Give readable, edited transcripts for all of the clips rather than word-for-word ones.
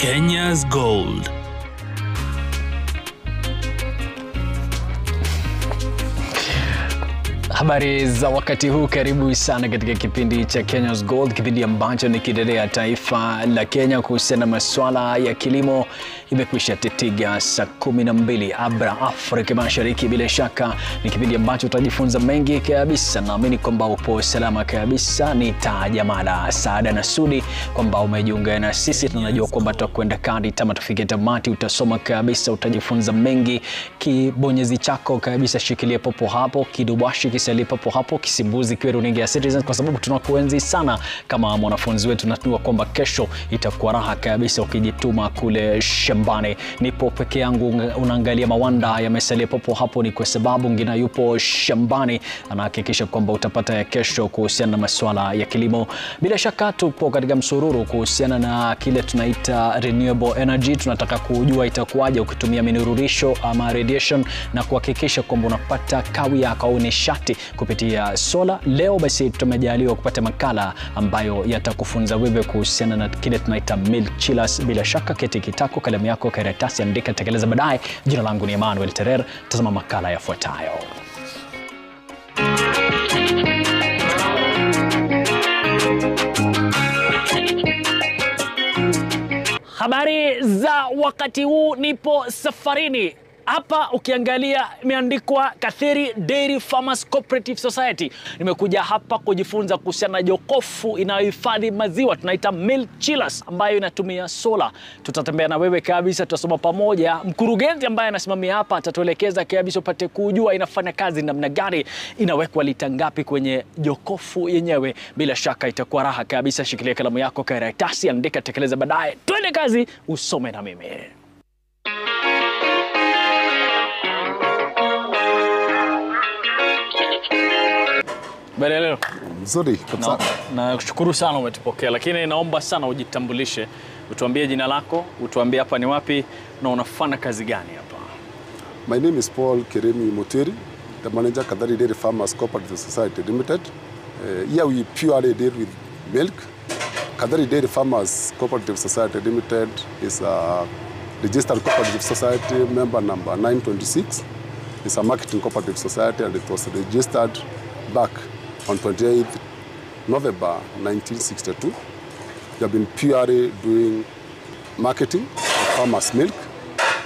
Kenya's Gold. Habari za wakati huu, karibu sana katika kipindi cha Kenya's Gold, kipindi ambacho ni kidedea taifa la Kenya kuhusiana na masuala ya kilimo. Imekwisha titiga saa 12 abra Afrika Mashariki. Bila shaka ni kipindi ambacho utajifunza mengi kabisa. Naamini kwamba upo salama kabisa. Ni Tajamala Saada na Sudi kwamba umejiunga na sisi. Tunajua kwamba tutakwenda kadi tama tufike tamati. Utasoma kabisa, utajifunza mengi. Kibonyezi chako kabisa shikilia popo hapo, kidubashi kisali popo hapo, kisimbuzi kiwe runinga ya Citizen, kwa sababu tunakuenzi sana kama mwanafunzi wetu. Tunajua kwamba kesho itakuwa raha kabisa ukijituma kule shambani. Nipo peke yangu, unaangalia mawanda yamesalia popo hapo, ni kwa sababu ngina yupo shambani anahakikisha kwamba utapata ya kesho kuhusiana na masuala ya kilimo. Bila shaka tupo katika msururu kuhusiana na kile tunaita renewable energy. Tunataka kujua itakuwaje ukitumia minururisho ama radiation na kuhakikisha kwamba unapata kawi yako au nishati kupitia sola. Leo basi tumejaliwa kupata makala ambayo yatakufunza wewe kuhusiana na kile tunaita milk chillers. Bila shaka keti kitako, kalamu yako, karatasi, andika, tekeleza baadaye. Jina langu ni Emmanuel Terer. Tazama makala yafuatayo. Habari za wakati huu, nipo safarini. Hapa ukiangalia imeandikwa Katheri Dairy Farmers Cooperative Society. Nimekuja hapa kujifunza kuhusiana na jokofu inayohifadhi maziwa, tunaita milk chillers, ambayo inatumia sola. Tutatembea na wewe kabisa, tutasoma pamoja. Mkurugenzi ambaye anasimamia hapa atatuelekeza kabisa upate kujua inafanya kazi namna gani, inawekwa lita ngapi kwenye jokofu yenyewe. Bila shaka itakuwa raha kabisa. Shikilia kalamu yako, karatasi, andika, tekeleza baadaye. Twende kazi, usome na mimi. Leo mzuri kabisa. Na kushukuru sana umetupokea, lakini naomba sana ujitambulishe. Utuambie jina lako, utuambie hapa ni wapi na unafanya kazi gani hapa. My name is Paul Keremi Mutiri, the manager Katheri Dairy Farmers Cooperative Society Limited. Here we purely deal with milk. Katheri Dairy Farmers Cooperative Society Limited is a registered cooperative society, member number 926. It's a marketing cooperative society and it was registered back on 28th November 1962. We have been purely doing marketing of farmers' milk.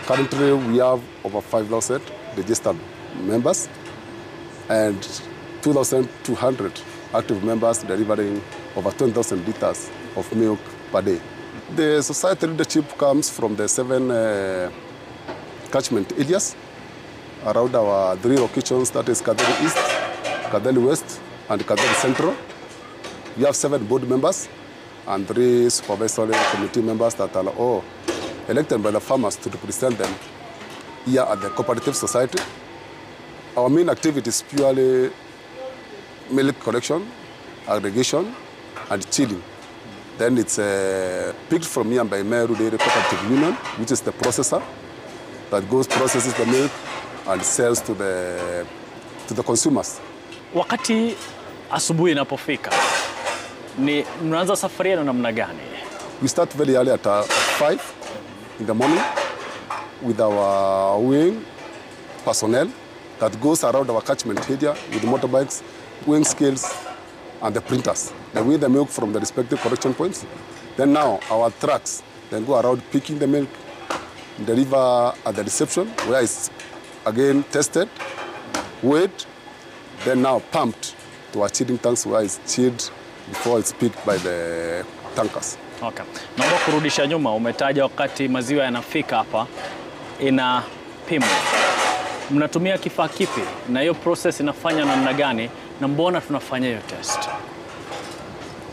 Currently, we have over 5,000 registered members and 2,200 active members delivering over 20,000 liters of milk per day. The society leadership comes from the 7 catchment areas around our 3 locations, that is Katheri East, Katheri West, and Katheri Central. We have 7 board members and 3 supervisory committee members that are all elected by the farmers to represent them here at the cooperative society. Our main activity is purely milk collection, aggregation, and chilling. Then it's picked from here by Meru Dairy Cooperative Union, which is the processor that processes the milk and sells to the consumers. Wakati asubuhi inapofika, ni mnaanza safari yenu namna gani? We start very early at 5 in the morning with our weighing personnel that goes around our catchment area with motorbikes, weighing scales, and the printers. They weigh the milk from the respective collection points. Then now our trucks then go around picking the milk, deliver at the reception where it's again tested, weighed, then now pumped to our chilling tanks where it's chilled before it's picked by the tankers. Okay. Naomba kurudisha nyuma, umetaja wakati maziwa yanafika hapa inapimwa. Mnatumia kifaa kipi na hiyo process inafanya namna gani na mbona tunafanya hiyo test?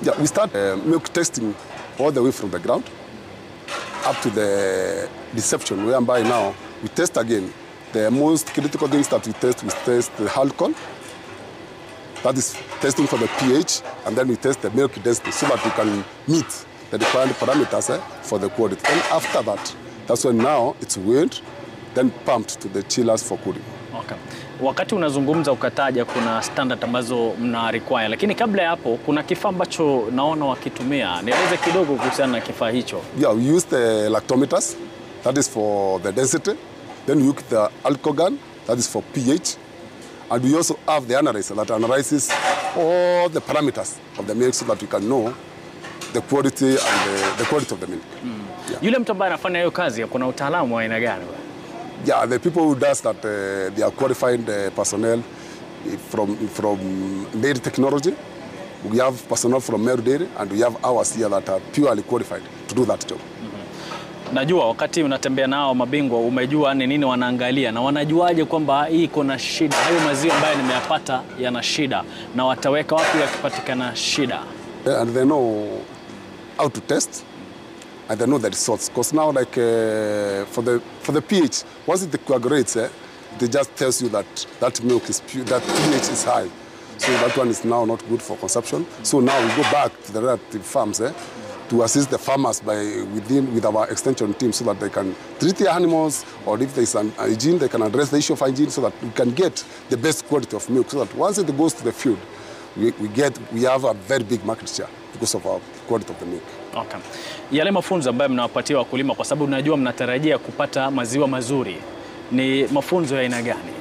Yeah, we start milk testing all the way from the ground up to the reception, whereby now we test again. The most critical things that we test the alcohol. That is testing for the pH, and then we test the milk density so that we can meet the required parameters for the quality. Then after that, that's when now it's weighed, then pumped to the chillers for cooling. Okay. Wakati unazungumza ukataja kuna standard ambazo mna require, lakini kabla ya hapo kuna kifaa ambacho naona wakitumia. Nieleze kidogo kuhusiana na kifaa hicho. Yeah, we use the lactometers, that is for the density. Then we use the alcohol, that is for pH. And we also have the analyzer that analyzes all the parameters of the milk so that we can know the quality and the quality of the milk. Yeah. Yule mtu ambaye anafanya hiyo kazi kuna utaalamu wa aina gani? Yeah, the people who does that, they are qualified personnel from dairy technology. We have personnel from Meru Dairy and we have ours here that are purely qualified to do that job. Najua wakati unatembea nao mabingwa umejua ni nini wanaangalia na wanajuaje kwamba hii iko na shida, hayo maziwa ambayo nimeyapata yana shida, na wataweka wapi yakipatikana shida? And they know how to test and they know the results, because now like for the pH, once it coagulates, they just tells you that milk is pure, that pH is high, so that one is now not good for consumption. So now we go back to the relative farms to assist the farmers with our extension team so that they can treat the animals, or if there is an hygiene, they can address the issue of hygiene so that we can get the best quality of milk, so that once it goes to the field, we have a very big market share because of our quality of the milk. Okay. Yale mafunzo ambayo mnawapatia wakulima, kwa sababu unajua mnatarajia kupata maziwa mazuri, ni mafunzo ya aina gani?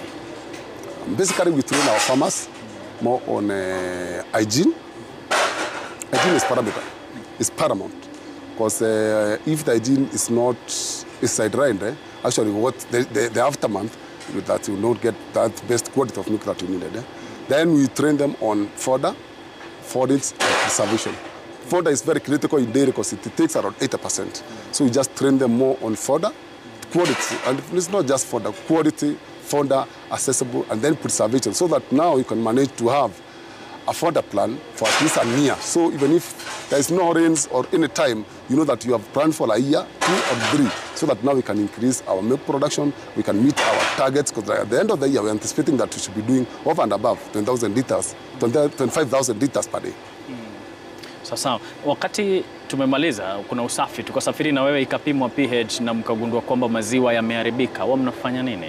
Basically we train our farmers more on hygiene. Hygiene is paramount, because if the hygiene is not sidelined, actually what the aftermath that you not get that best quality of milk that you needed. Then we train them on fodder, forage, and preservation. Fodder is very critical in dairy because it takes around 80%. So we just train them more on fodder, quality, and it's not just fodder, quality, fodder, accessible, and then preservation, so that now you can manage to have a fodder plan for at least a year. So even if there is no rains or any time, you know that you have planned for a year, 2 or 3, so that now we can increase our milk production, we can meet our targets, because at the end of the year, we're anticipating that we should be doing over and above 10,000 liters, 25,000 liters per day. Sasa wakati tumemaliza kuna usafi, tukasafiri na wewe ikapimwa pH na mkagundua kwamba maziwa yameharibika, wao mnafanya nini?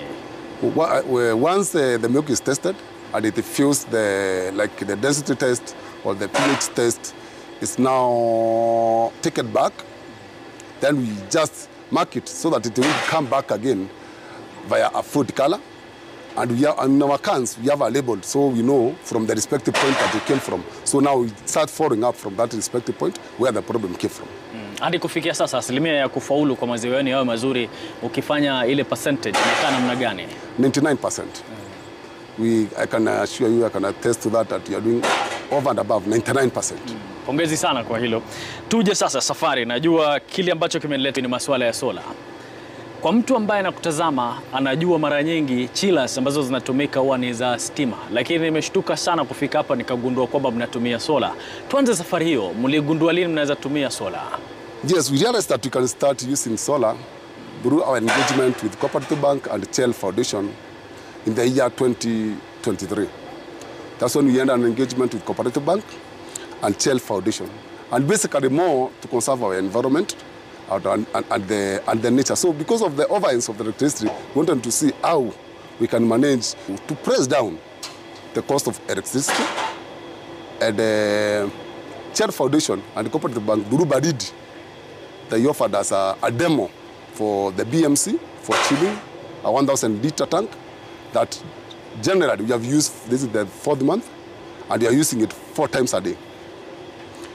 Once the milk is tested and it feels the density test or the pH test is now taken back, then we just mark it so that it will come back again via a food color. And we have, in our cans, we have a label, so we know from the respective point that it came from. So now we start following up from that respective point where the problem came from. Hadi kufikia sasa asilimia ya kufaulu kwa maziwa yenu yawe mazuri, ukifanya ile percentage inakaa namna gani? 99%. I can assure you, I can attest to that you are doing over and above 99%. Pongezi sana kwa hilo. Tuje sasa safari, najua kile ambacho kimenileta ni masuala ya sola. Kwa mtu ambaye anakutazama anajua mara nyingi chillers ambazo zinatumika huwa ni za stima, lakini nimeshtuka sana kufika hapa nikagundua kwamba mnatumia sola. Tuanze safari hiyo, mligundua lini mnaweza tumia sola? Yes, we realized that we can start using solar through our engagement with Cooperative Bank and Shell Foundation in the year 2023. That's when we ended an engagement with Cooperative Bank and Shell Foundation, and basically more to conserve our environment and the nature. So because of the overuse of the electricity, we wanted to see how we can manage to press down the cost of electricity. And the Shell Foundation and the Cooperative Bank, Guru Badid, they offered us a demo for the BMC for chilling, a 1,000 liter tank that generally we have used. This is the 4th month, and we are using it 4 times a day.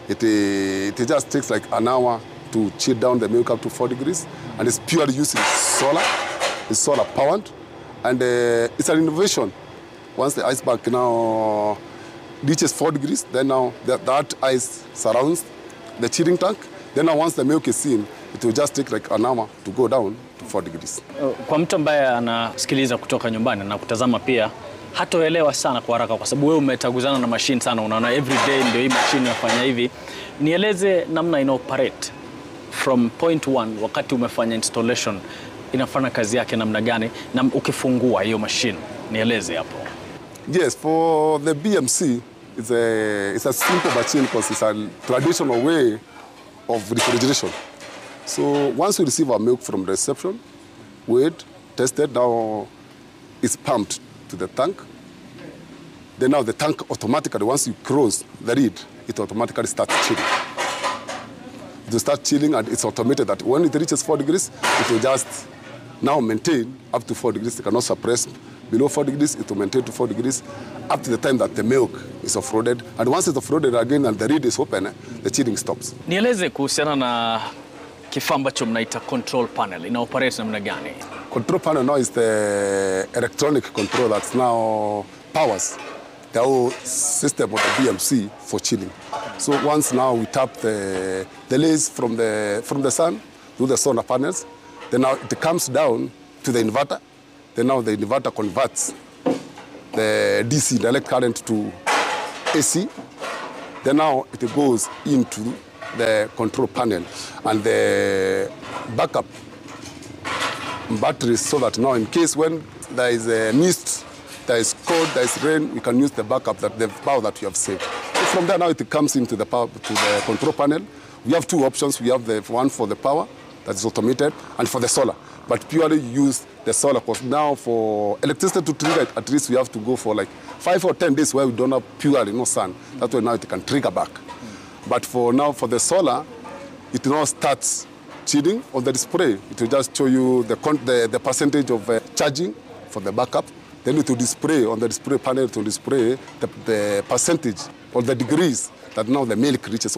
It just takes like an hour to chill down the milk up to 4 degrees, and it's purely using solar. It's solar powered, and it's an innovation. Once the ice bank now reaches 4 degrees, then now that ice surrounds the chilling tank. Then now once the milk is in, it will just take like an hour to go down to 4 degrees. Kwa mtu ambaye anasikiliza kutoka nyumbani na kutazama pia, hatoelewa sana kwa haraka kwa sababu wewe umetaguzana na machine sana, unaona every day ndio hii machine inafanya hivi. Nieleze namna ina operate from point 1 wakati umefanya installation, inafanya kazi yake namna gani, na ukifungua hiyo machine nieleze hapo. Yes, for the BMC it's a simple machine because it's a traditional way of refrigeration. So once we receive our milk from the reception, weighed, tested, now is pumped to the tank. Then now the tank automatically, once you cross the reed, it automatically starts chilling. It will start chilling, and it's automated that when it reaches 4 degrees, it will just now maintain up to 4 degrees. It cannot suppress. Below 4 degrees, it will maintain to 4 degrees up to the time that the milk is offloaded. And once it's offloaded again and the reed is open, the chilling stops. Nieleze kuhusiana na kifaa ambacho mnaita control panel. Ina operate namna gani? Control panel now is the electronic control that now powers the whole system of the BMC for chilling. So once now we tap the lace from the sun to the solar panels, then now it comes down to the inverter. Then now the inverter converts the DC, direct current, to AC. Then now it goes into the control panel and the backup batteries, so that now in case when there is a mist, there is cold, there is rain, we can use the backup, the power that we have saved. So from there now it comes into the power, to the control panel. We have two options. We have the one for the power that is automated and for the solar. But purely use the solar, because now for electricity to trigger, at least we have to go for like 5 or 10 days where we don't have purely no sun. That's why now it can trigger back. But for now, for the solar, it now starts chilling on the display. It will just show you the percentage of charging for the backup. Then it will display on the display panel, to display the percentage or the degrees that now the milk reaches.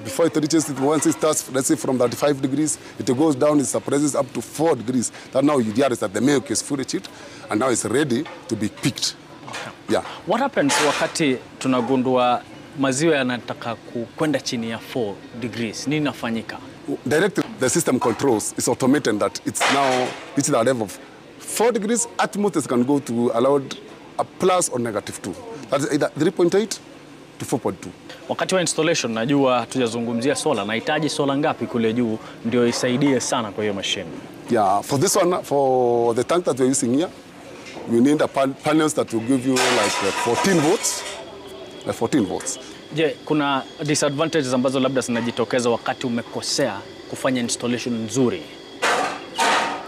Before it reaches, once it starts, let's say from 35 degrees, it goes down, it suppresses up to 4 degrees. That now you realize that the milk is fully chilled and now it's ready to be picked. Okay. Yeah. What happens wakati tunagundua maziwa yanataka kwenda chini ya 4 degrees? Nini nafanyika? Directly, the system controls is automated that it's now reached the level of 4 degrees. At most it can go to allowed a plus or -2. That's either 3.8 to 4.2. Wakati wa installation, najua tujazungumzia sola. Nahitaji sola ngapi kule juu ndio isaidie sana kwa hiyo machine? Yeah, for this one, for the tank that we're using here, we need a panels that will give you like 14 volts. 14 volts. Je, kuna disadvantages ambazo labda zinajitokeza wakati umekosea kufanya installation nzuri?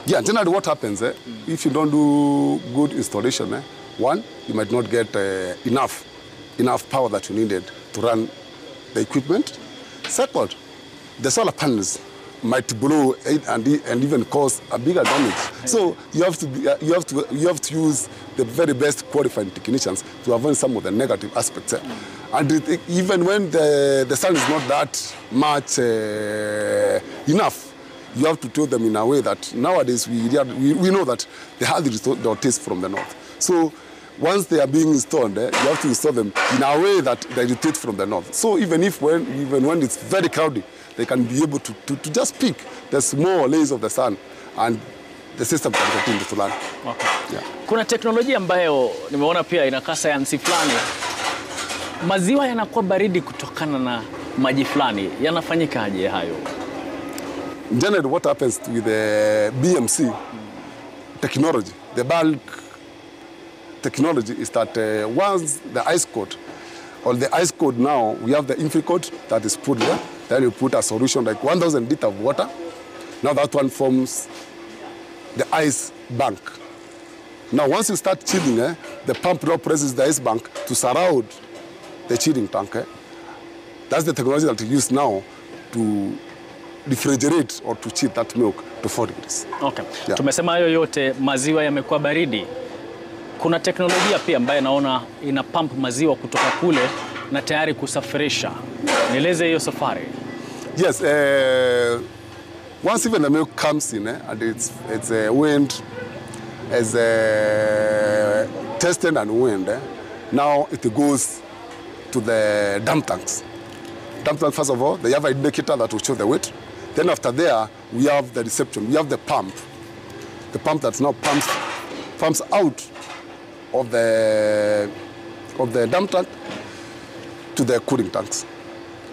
Yeah, generally what happens, if you don't do good installation, one, you might not get enough power that you needed to run the equipment. Second, the solar panels might blow and even cause a bigger damage. So you have to use the very best qualified technicians to avoid some of the negative aspects. And even when the sun is not that much enough, you have to tell them in a way that nowadays we know that the health rotates from the north. So once they are being installed, you have to install them in a way that they rotate from the north. So even when it's very cloudy, they can be able to just pick the small rays of the sun, and the system can continue to run. Okay. Yeah. Kuna teknolojia ambayo nimeona pia inakaa sayansi fulani. Maziwa yanakuwa baridi kutokana na maji fulani. Yanafanyikaje hayo? Generally, what happens with the BMC technology, the bulk technology, is that once the ice coat, or the ice coat now, we have the infil coat that is put there. Then you put a solution like 1,000 liters of water. Now that one forms the ice bank. Now once you start chilling, the pump now presses the ice bank to surround the chilling tank. That's the technology that we use now to refrigerate or to chill that milk to 4 degrees. Okay. Yeah. Tumesema hayo yote, maziwa yamekuwa baridi. Kuna teknolojia pia ambayo naona ina pump maziwa kutoka kule na tayari kusafirisha. Nieleze hiyo safari. Yes, once even the milk comes in and it's wind, as tested and wind, now it goes to the dump tanks. Dump tank, first of all, they have an indicator that will show the weight. Then after there, we have the reception. We have the pump that now pumps out of the dump tank to the cooling tanks.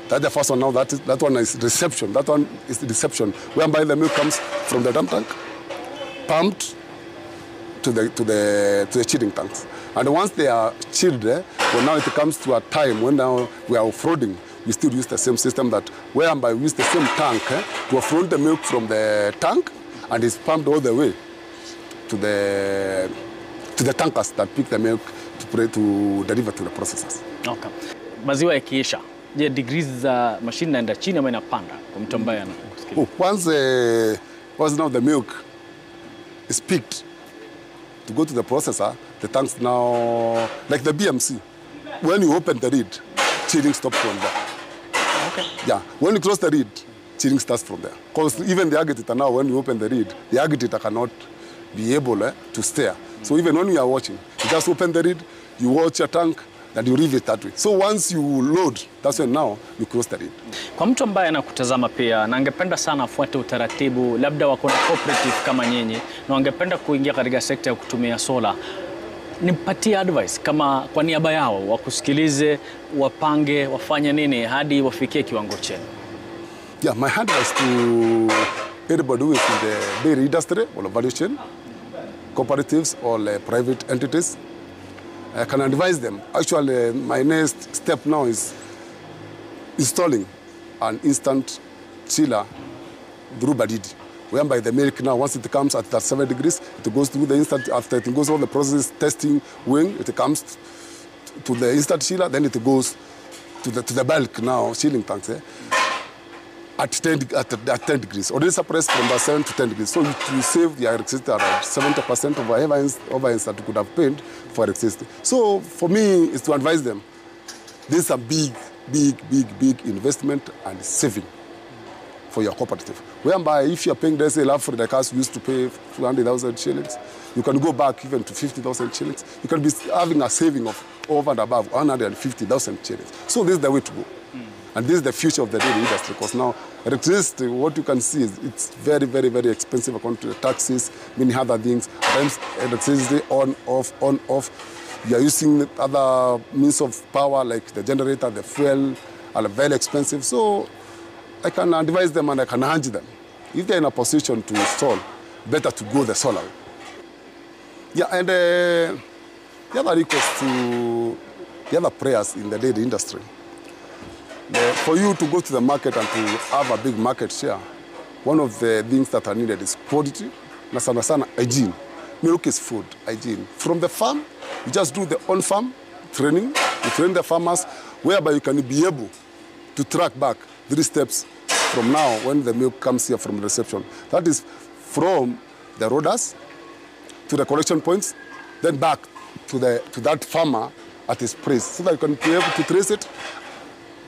That's the first one. Now that one is reception. That one is the reception, whereby the milk comes from the dump tank, pumped to the chilling tanks. And once they are chilled, well, now it comes to a time when now we are offloading. We still use the same system that whereby we use the same tank to offload the milk from the tank, and it's pumped all the way to to the tankers that pick the milk to deliver to the processors. Okay. Maziwa yakiisha, je, degrees za machine naenda chini ama inapanda kwa mtu ambaye anakusikia? Once now the milk is picked to go to the processor, the tanks now, like the BMC, when you open the lid, chilling stops from there. Okay. Yeah, when you close the lid, chilling starts from there. Because even the agitator now, when you open the lid, the agitator cannot be able to steer. So even when you are watching, you just open the lid, you watch your tank, and you leave it that way. So once you load, that's when now you close the lid. Kwa mtu ambaye anakutazama pia na angependa sana afuate utaratibu, labda wako na cooperative kama nyinyi na wangependa kuingia katika sekta ya kutumia sola, nipatie advice kama kwa niaba yao, wakusikilize, wapange, wafanye nini hadi wafikie kiwango chenu? Yeah, my advice to everybody who is in the dairy industry or value chain, cooperatives or private entities, I can advise them. Actually, my next step now is installing an instant chiller through Badidi, whereby the milk now, once it comes at 7 degrees, it goes through the instant, after it goes all the process testing wing, it comes to the instant chiller, then it goes to the bulk now, chilling tanks, at 10 degrees. Already suppressed from about 7 to 10 degrees. So you save the electricity around 70% of overheads that you could have paid for electricity. So for me, is to advise them, this is a big investment and saving for your cooperative. Whereby if you're paying, let's say, for the cars used to pay 200,000 shillings, you can go back even to 50,000 shillings. You can be having a saving of over and above 150,000 shillings. So this is the way to go. And this is the future of the dairy industry, because now electricity, what you can see is it's very expensive according to the taxes, many other things. Sometimes electricity on, off. You are using other means of power like the generator, the fuel, are very expensive. So I can advise them and I can urge them. If they're in a position to install, better to go the solar. Yeah, and the other request to the other players in the dairy industry, for you to go to the market and to have a big market share, one of the things that are needed is quality, na sana hygiene. Milk is food, hygiene. From the farm, you just do the on-farm training. You train the farmers, whereby you can be able to track back 3 steps from now when the milk comes here from the reception. That is from the rodders to the collection points, then back to that farmer at his place, so that you can be able to trace it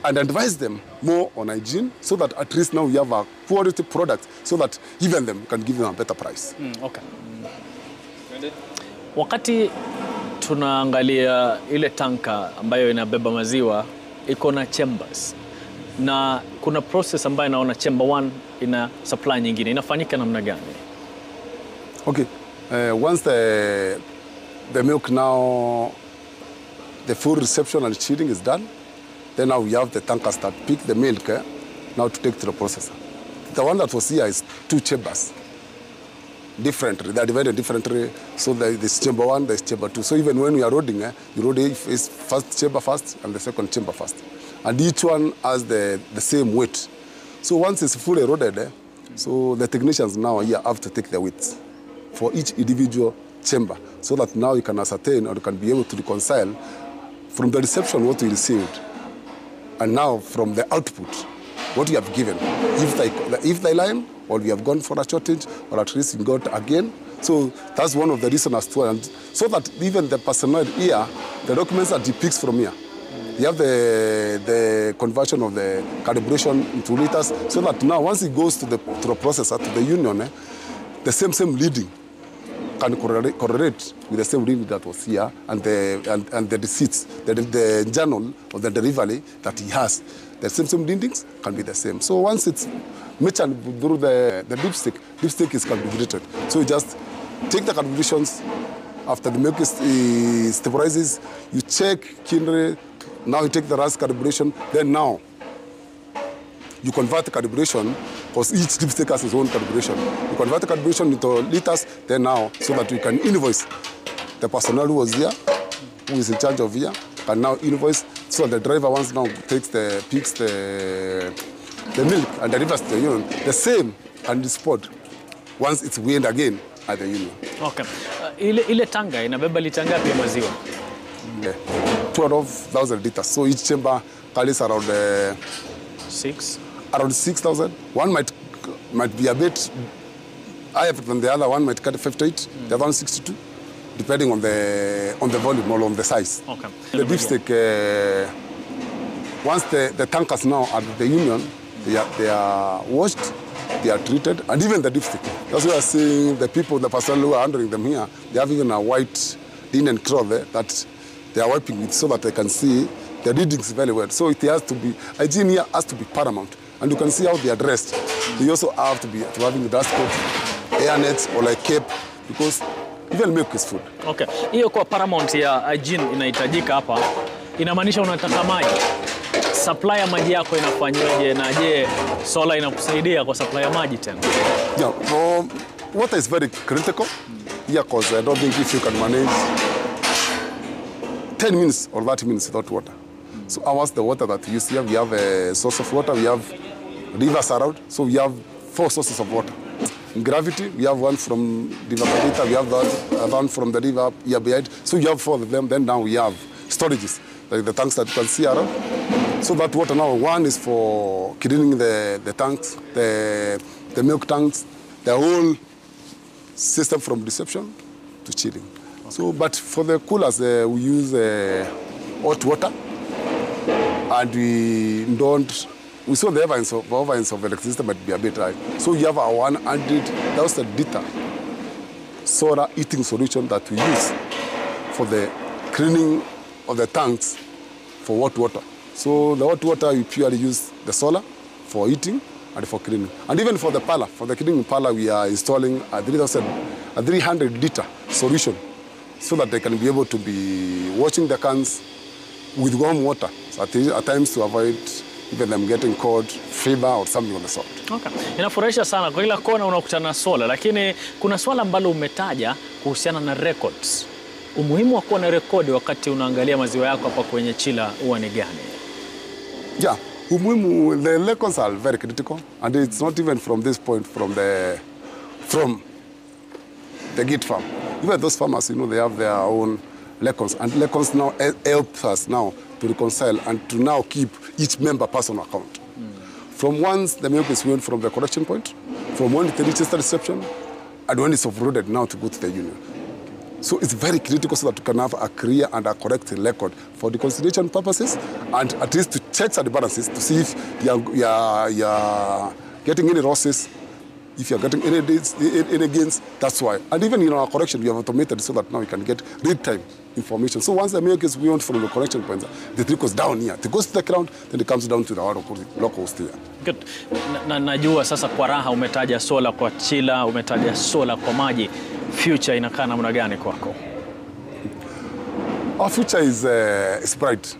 and advise them more on hygiene, so that at least now we have a quality product, so that even them can give them a better price. Okay. Wakati tunaangalia ile tanka ambayo inabeba maziwa, iko na chambers. Na kuna process ambayo naona chamber 1 ina supply nyingine. Inafanyika namna gani? Okay. Once the milk now, the full reception and chilling is done, then now we have the tankers that pick the milk now to take to the processor. The one that was here is 2 chambers. Differently, they are divided differently. So there's chamber 1, there's chamber 2. So even when we are loading, you load is first chamber first and the second chamber first. And each one has the same weight. So once it's fully loaded, so the technicians now here have to take the weights for each individual chamber, so that now you can ascertain or you can be able to reconcile from the reception what we received, and now from the output what you have given. If they line, or we have gone for a shortage, or at least we got again. So that's one of the reasons as to, and so that even the personnel here, the documents that he picks from here, you have the conversion of the calibration into liters, so that now once it goes to the processor, to the union, the same reading can correlate with the same reading that was here, and the receipts, the journal of the delivery that he has, the same readings can be the same. So once it's mentioned through the dipstick is calculated. So you just take the calculations after the milk stabilizes, you check Kindred, now you take the RAS calibration, then now you convert the calibration, because each dipstick has its own calibration. You convert the calibration into liters, then now, so that we can invoice the personnel who was here, who is in charge of here, can now invoice, so the driver once now picks the milk and delivers to the union, the same and the spot, once it's weighed again at the union. Okay. ile tanga inabeba lita ngapi ya maziwa? 12,000 liters. So each chamber carries around 6,000. One might be a bit higher than the other. One might carry 58, the other one 62, depending on the volume or on the size. Okay. The beef steak, once the tankers now at the union, they are washed, they are treated, and even the dipstick. That's why I see the people, the personnel who are handling them here, they have even a white linen cloth there that they are wiping with so that they can see the readings very well. So it has to be, hygiene here has to be paramount. And you can see how they are dressed. They also have to be having dust coat, hair nets, or like cape, because even milk is food. Okay. Hiyo kwa paramount ya hygiene inahitajika hapa, inamaanisha unataka maji. Supply ya maji yako inafanywaje, na je, solar inakusaidia kwa supply ya maji tena? Yeah, water is very critical. Yeah, because I don't think if you can manage 10 minutes or 30 minutes without water. So ours, the water that we use here, we have a source of water, we have rivers around, so we have 4 sources of water. In gravity, we have one from River Padita, we have the one from the river here behind. So you have 4 of them, then now we have storages, like the tanks that you can see around. So that water now, one is for cleaning the tanks, the milk tanks, the whole system from reception to chilling. Okay. So, but for the coolers, we use hot water, and we saw the ovens of electricity might be a bit high. So we have a 100,000 liter solar heating solution that we use for the cleaning of the tanks for hot water. So the hot water, we purely use the solar for heating and for cleaning. And even for the parlor, for the cleaning parlor, we are installing a 300 liter solution so that they can be able to be washing the cans with warm water, so at times to avoid even them getting cold, fever or something of the sort. Okay. Inafurahisha sana kwa kila kona unakutana na solar, lakini kuna swala ambalo umetaja kuhusiana na records. Umuhimu wa kuwa na rekodi wakati unaangalia maziwa yako hapa kwenye chila huwa ni gani? Yeah, umuhimu, the records are very critical, and it's not even from this point from the gate farm. Even those farmers, you know, they have their own records, and records now help us now to reconcile and to now keep each member personal account. From once the milk is went from the collection point, from when it reaches the reception, and when it's offloaded now to go to the union. So it's very critical so that you can have a clear and a correct record for the conciliation purposes, and at least to checks and balances to see if you're getting any losses, if you're getting any gains, that's why. And even in our correction, we have automated so that now we can get real-time information. So once the milk is beyond from the collection point, the trick goes down here. It goes to the ground, then it comes down to the local host here. Good. Najua sasa kwa raha umetaja sola kwa chila, umetaja sola kwa maji. Future inakaa namna gani kwako? Our future is bright.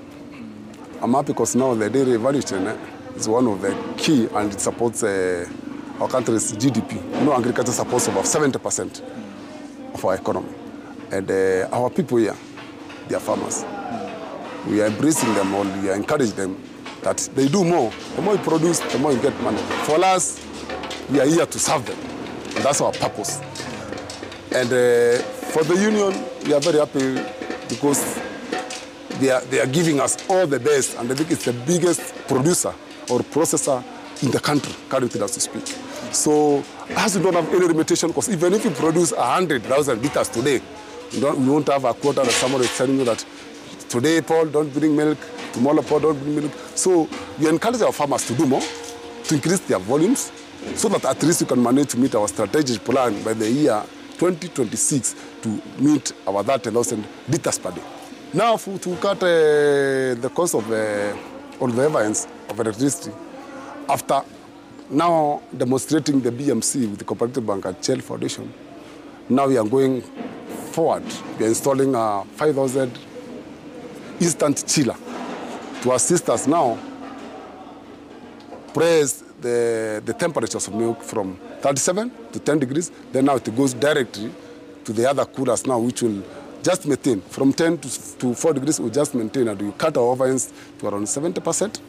I'm happy because now the dairy value chain is one of the key, and it supports our country's GDP. You know, agriculture supports about 70% of our economy. And our people here, they are farmers. We are embracing them, or we are encouraging them that they do more. The more you produce, the more you get money. For us, we are here to serve them. And that's our purpose. And for the union, we are very happy because they are giving us all the best. And I think it's the biggest producer or processor in the country, currently as we speak. So as we don't have any limitation, because even if you produce 100,000 liters today, we won't have a quota that someone is telling you that today, Paul, don't bring milk, tomorrow, Paul, don't bring milk. So we encourage our farmers to do more, to increase their volumes, so that at least we can manage to meet our strategic plan by the year 2026 to meet our 30,000 liters per day. Now, to cut the cost of or the variance of electricity, after now demonstrating the BMC with the Cooperative Bank at Shell Foundation, now we are going forward. We are installing a 5,000 instant chiller to assist us now raise the temperatures of milk from 37 to 10 degrees. Then now it goes directly to the other coolers now, which will just maintain from 10 to 4 degrees. We just maintain, and we cut our ovens to around 70%.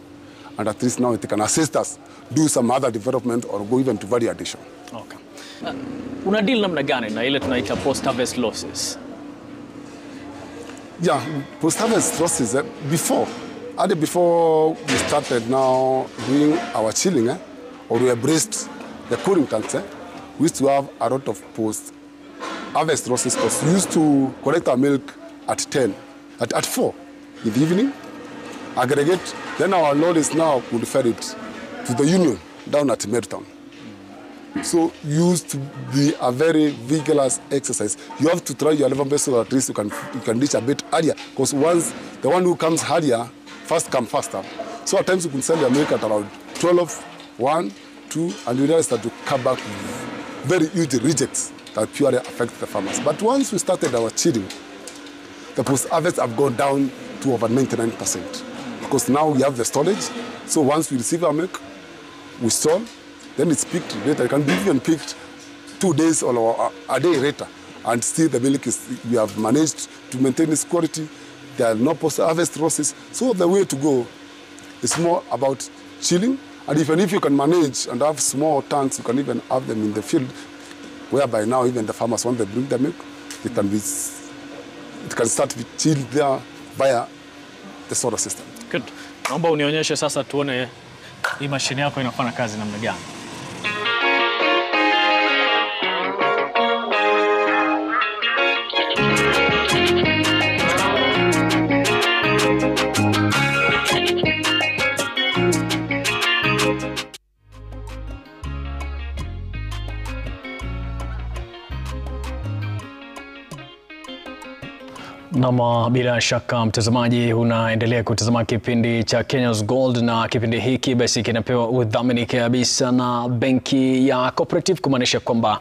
And at least now it can assist us do some other development or go even to value addition. Okay. una deal namna gani na ile tunaita post harvest losses? Yeah, post harvest losses before we started now doing our chilling, or we embraced the cooling tanks, we used to have a lot of post harvest losses because we used to collect our milk at 4 in the evening, aggregate, then our lorries now would refer it to the union down at Mertown. So used to be a very vigorous exercise. You have to try your level best so that at least you can reach a bit earlier, because once the one who comes earlier, first come faster. So at times you can sell your milk at around 12, 1, 2, and you realize that you come back with very huge rejects that purely affect the farmers. But once we started our chilling, the post-harvest have gone down to over 99%. Because now we have the storage. So once we receive our milk, we store, then it's picked later. It can be even picked 2 days or a day later. And still the milk we have managed to maintain its quality. There are no post-harvest losses. So the way to go is more about chilling. And even if you can manage and have small tanks, you can even have them in the field, whereby now even the farmers, when they bring the milk, it can start to be chilled there via the solar system. Good. Naomba unionyeshe sasa tuone hii mashine yako inafanya kazi namna gani. Nama bila shaka mtazamaji unaendelea kutazama kipindi cha Kenya's Gold, na kipindi hiki basi kinapewa udhamini kabisa na benki ya Cooperative, kumaanisha kwamba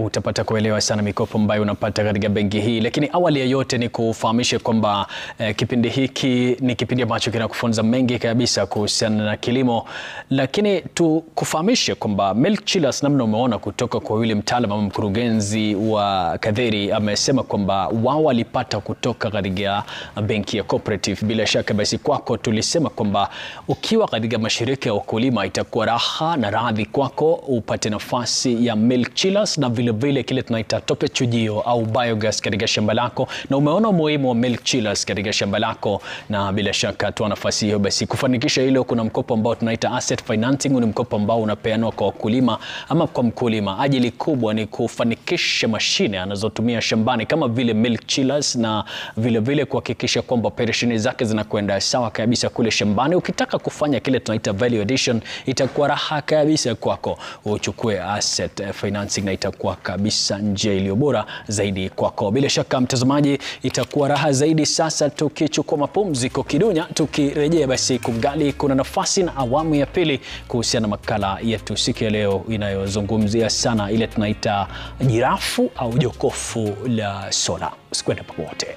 utapata kuelewa sana mikopo ambayo unapata katika benki hii. Lakini awali ya yote ni kufahamisha kwamba kipindi hiki ni kipindi ambacho kinakufunza mengi kabisa kuhusiana na kilimo, lakini tukufahamishe kwamba milk chillers, namna umeona kutoka kwa yule mtaalamu ama mkurugenzi wa Kadheri, amesema kwamba wao walipata kutoka katika benki ya Cooperative. Bila shaka basi kwako tulisema kwamba ukiwa katika mashirika ya ukulima itakuwa raha na radhi kwako upate nafasi ya milk chillers na vile vile kile tunaita tope chujio au biogas katika shamba lako, na umeona umuhimu wa milk chillers katika shamba lako, na bila shaka tu nafasi hiyo basi kufanikisha hilo. Kuna mkopo ambao tunaita asset financing, ni mkopo ambao unapeanwa kwa wakulima ama kwa mkulima. Ajili kubwa ni kufanikisha mashine anazotumia shambani kama vile milk chillers, na vile vile kuhakikisha kwamba operesheni zake zinakwenda sawa kabisa kule shambani. Ukitaka kufanya kile tunaita value addition, itakuwa raha kabisa kwako uchukue asset financing, na itakuwa kabisa njia iliyo bora zaidi kwako. Bila shaka mtazamaji, itakuwa raha zaidi sasa tukichukua mapumziko kidunya. Tukirejea basi kungali kuna nafasi na awamu ya pili kuhusiana na makala yetu siku ya leo inayozungumzia sana ile tunaita jirafu au jokofu la sola. Usikwende popote.